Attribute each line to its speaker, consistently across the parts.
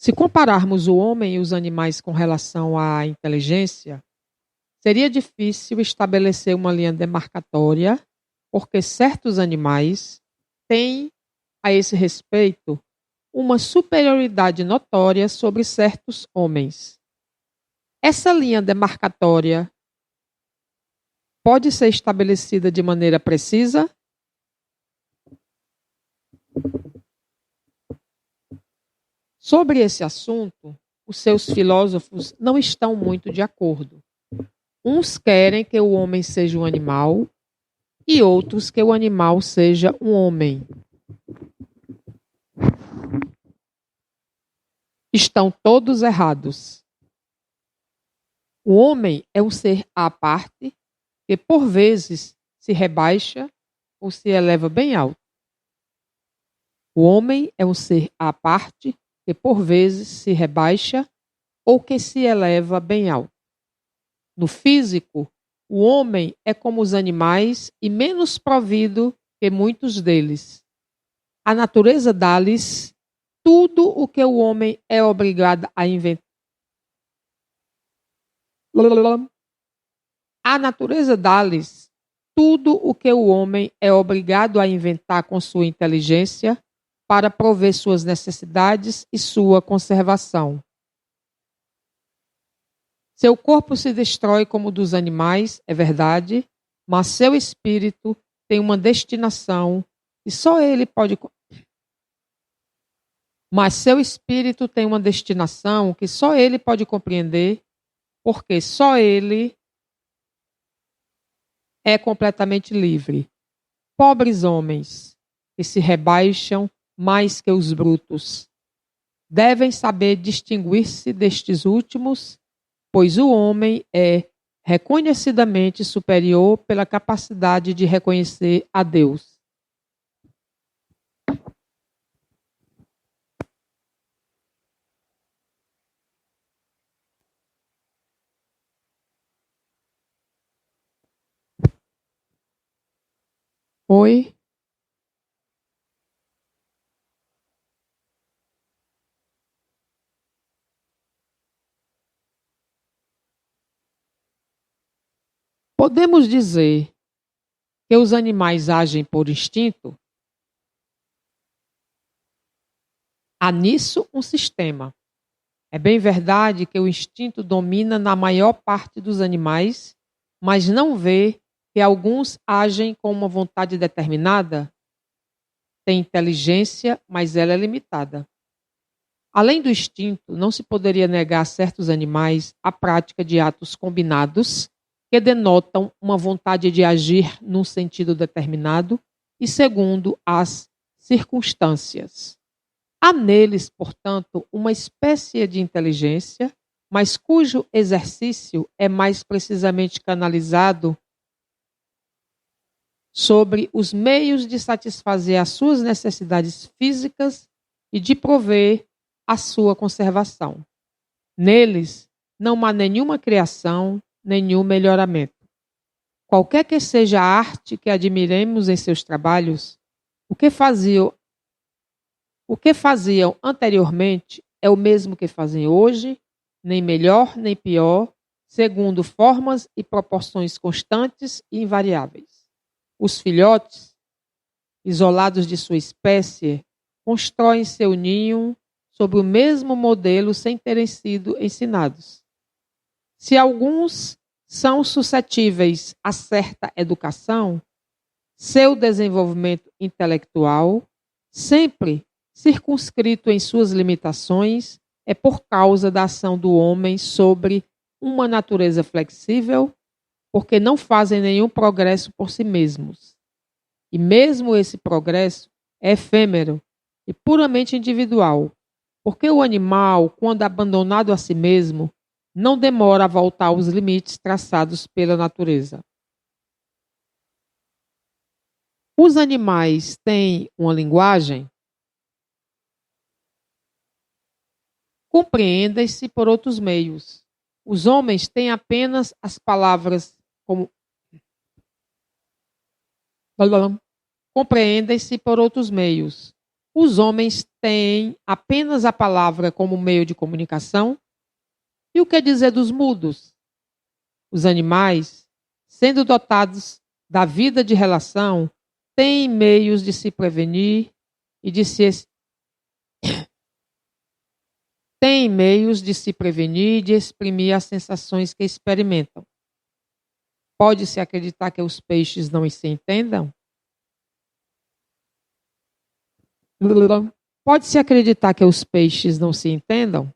Speaker 1: Se compararmos o homem e os animais com relação à inteligência, seria difícil estabelecer uma linha demarcatória, porque certos animais têm, a esse respeito, uma superioridade notória sobre certos homens. Essa linha demarcatória pode ser estabelecida de maneira precisa? Sobre esse assunto, os seus filósofos não estão muito de acordo. Uns querem que o homem seja um animal e outros que o animal seja um homem. Estão todos errados. O homem é um ser à parte que, por vezes, se rebaixa ou se eleva bem alto. O homem é um ser à parte que, por vezes, se rebaixa ou que se eleva bem alto. No físico, o homem é como os animais e menos provido que muitos deles. A natureza dá-lhes tudo o que o homem é obrigado a inventar. A natureza dá-lhes tudo o que o homem é obrigado a inventar com sua inteligência para prover suas necessidades e sua conservação. Seu corpo se destrói como o dos animais, é verdade, mas seu espírito tem uma destinação que só ele pode. Mas seu espírito tem uma destinação que só ele pode compreender, porque só ele é completamente livre. Pobres homens que se rebaixam mais que os brutos devem saber distinguir-se destes últimos, pois o homem é reconhecidamente superior pela capacidade de reconhecer a Deus. Oi? Podemos dizer que os animais agem por instinto? Há nisso um sistema. É bem verdade que o instinto domina na maior parte dos animais, mas não vê que alguns agem com uma vontade determinada? Tem inteligência, mas ela é limitada. Além do instinto, não se poderia negar a certos animais a prática de atos combinados que denotam uma vontade de agir num sentido determinado e segundo as circunstâncias. Há neles, portanto, uma espécie de inteligência, mas cujo exercício é mais precisamente canalizado sobre os meios de satisfazer as suas necessidades físicas e de prover a sua conservação. Neles não há nenhuma criação, nenhum melhoramento. Qualquer que seja a arte que admiremos em seus trabalhos, o que faziam anteriormente é o mesmo que fazem hoje, nem melhor nem pior, segundo formas e proporções constantes e invariáveis. Os filhotes, isolados de sua espécie, constroem seu ninho sobre o mesmo modelo sem terem sido ensinados. Se alguns são suscetíveis a certa educação, seu desenvolvimento intelectual, sempre circunscrito em suas limitações, é por causa da ação do homem sobre uma natureza flexível, porque não fazem nenhum progresso por si mesmos. E mesmo esse progresso é efêmero e puramente individual, porque o animal, quando abandonado a si mesmo, não demora a voltar aos limites traçados pela natureza. Os animais têm uma linguagem? Compreendem-se por outros meios. Os homens têm apenas as palavras como compreendem-se por outros meios. Os homens têm apenas a palavra como meio de comunicação? E o que dizer dos mudos? Os animais, sendo dotados da vida de relação, têm meios de se prevenir e de se têm meios de se prevenir e de exprimir as sensações que experimentam. Pode-se acreditar que os peixes não se entendam? Pode-se acreditar que os peixes não se entendam?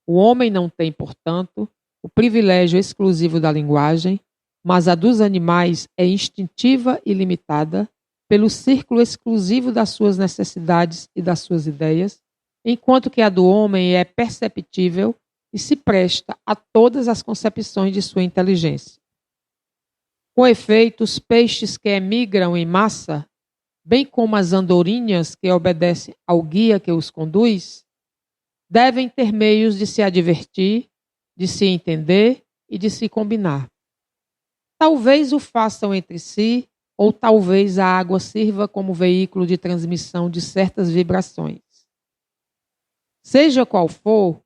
Speaker 1: O homem não tem, portanto, o privilégio exclusivo da linguagem, mas a dos animais é instintiva e limitada pelo círculo exclusivo das suas necessidades e das suas ideias, enquanto que a do homem é perceptível e se presta a todas as concepções de sua inteligência. Com efeito, os peixes que emigram em massa, bem como as andorinhas que obedecem ao guia que os conduz, devem ter meios de se advertir, de se entender e de se combinar. Talvez o façam entre si, ou talvez a água sirva como veículo de transmissão de certas vibrações. Seja qual for,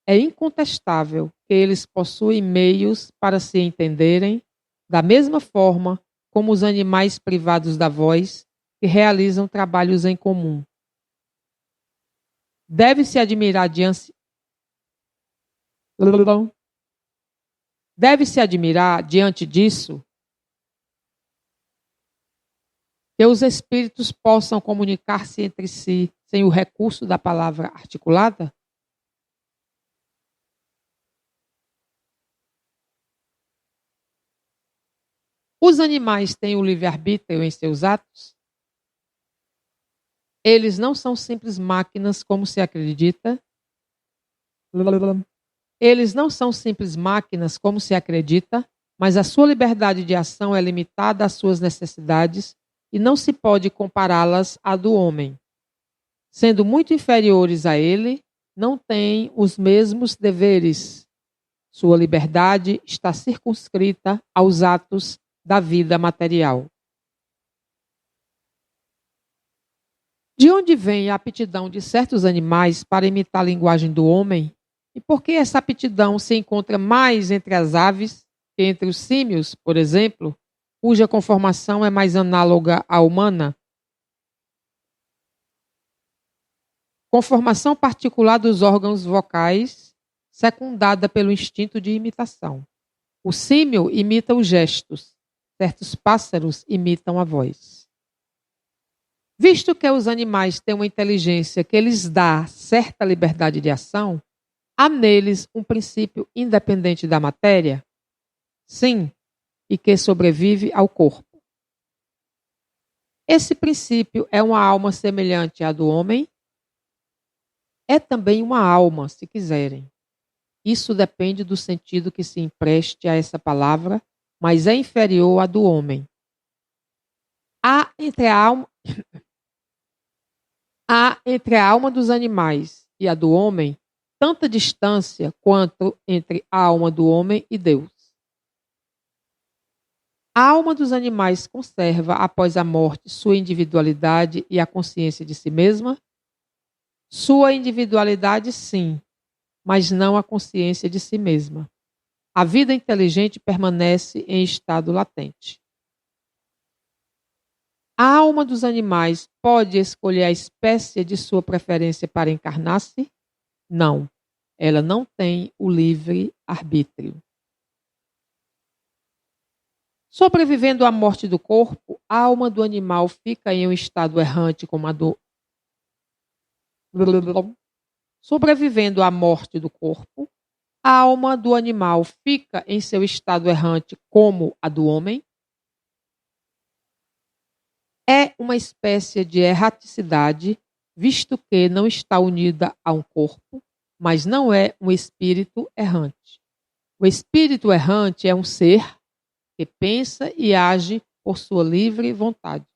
Speaker 1: é incontestável que eles possuem meios para se entenderem, da mesma forma como os animais privados da voz, que realizam trabalhos em comum. Deve-se admirar diante disso que os espíritos possam comunicar-se entre si sem o recurso da palavra articulada? Os animais têm o livre-arbítrio em seus atos? Eles não são simples máquinas como se acredita. Eles não são simples máquinas como se acredita, mas a sua liberdade de ação é limitada às suas necessidades e não se pode compará-las à do homem. Sendo muito inferiores a ele, não têm os mesmos deveres. Sua liberdade está circunscrita aos atos da vida material. De onde vem a aptidão de certos animais para imitar a linguagem do homem? E por que essa aptidão se encontra mais entre as aves que entre os símios, por exemplo, cuja conformação é mais análoga à humana? Conformação particular dos órgãos vocais, secundada pelo instinto de imitação. O símio imita os gestos, certos pássaros imitam a voz. Visto que os animais têm uma inteligência que lhes dá certa liberdade de ação, há neles um princípio independente da matéria? Sim, e que sobrevive ao corpo. Esse princípio é uma alma semelhante à do homem? É também uma alma, se quiserem. Isso depende do sentido que se empreste a essa palavra, mas é inferior à do homem. Há entre a alma dos animais e a do homem tanta distância quanto entre a alma do homem e Deus. A alma dos animais conserva, após a morte, sua individualidade e a consciência de si mesma? Sua individualidade, sim, mas não a consciência de si mesma. A vida inteligente permanece em estado latente. A alma dos animais pode escolher a espécie de sua preferência para encarnar-se? Não, ela não tem o livre arbítrio. Sobrevivendo à morte do corpo, a alma do animal fica em um estado errante como a do... Sobrevivendo à morte do corpo, a alma do animal fica em seu estado errante como a do homem? É uma espécie de erraticidade, visto que não está unida a um corpo, mas não é um espírito errante. O espírito errante é um ser que pensa e age por sua livre vontade.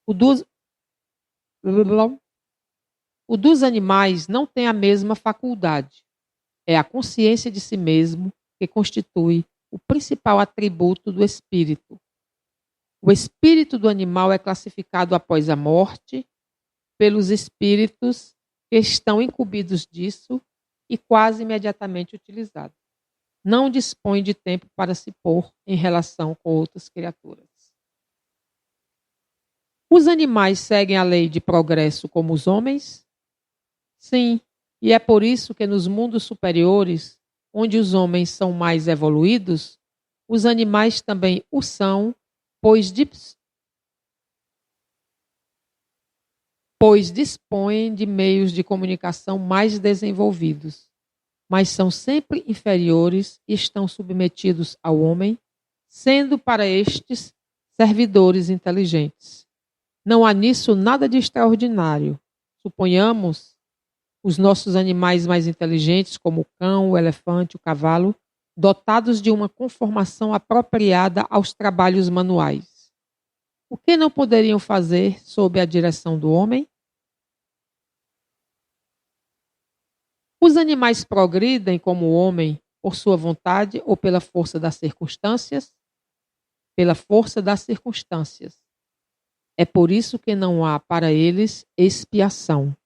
Speaker 1: O dos animais não tem a mesma faculdade. É a consciência de si mesmo que constitui o principal atributo do espírito. O espírito do animal é classificado após a morte pelos espíritos que estão incumbidos disso e quase imediatamente utilizado. Não dispõe de tempo para se pôr em relação com outras criaturas. Os animais seguem a lei de progresso como os homens? Sim, e é por isso que nos mundos superiores, onde os homens são mais evoluídos, os animais também o são, pois dispõem de meios de comunicação mais desenvolvidos, mas são sempre inferiores e estão submetidos ao homem, sendo para estes servidores inteligentes. Não há nisso nada de extraordinário. Suponhamos os nossos animais mais inteligentes, como o cão, o elefante, o cavalo, dotados de uma conformação apropriada aos trabalhos manuais. O que não poderiam fazer sob a direção do homem? Os animais progridem como o homem por sua vontade ou pela força das circunstâncias? Pela força das circunstâncias. É por isso que não há para eles expiação.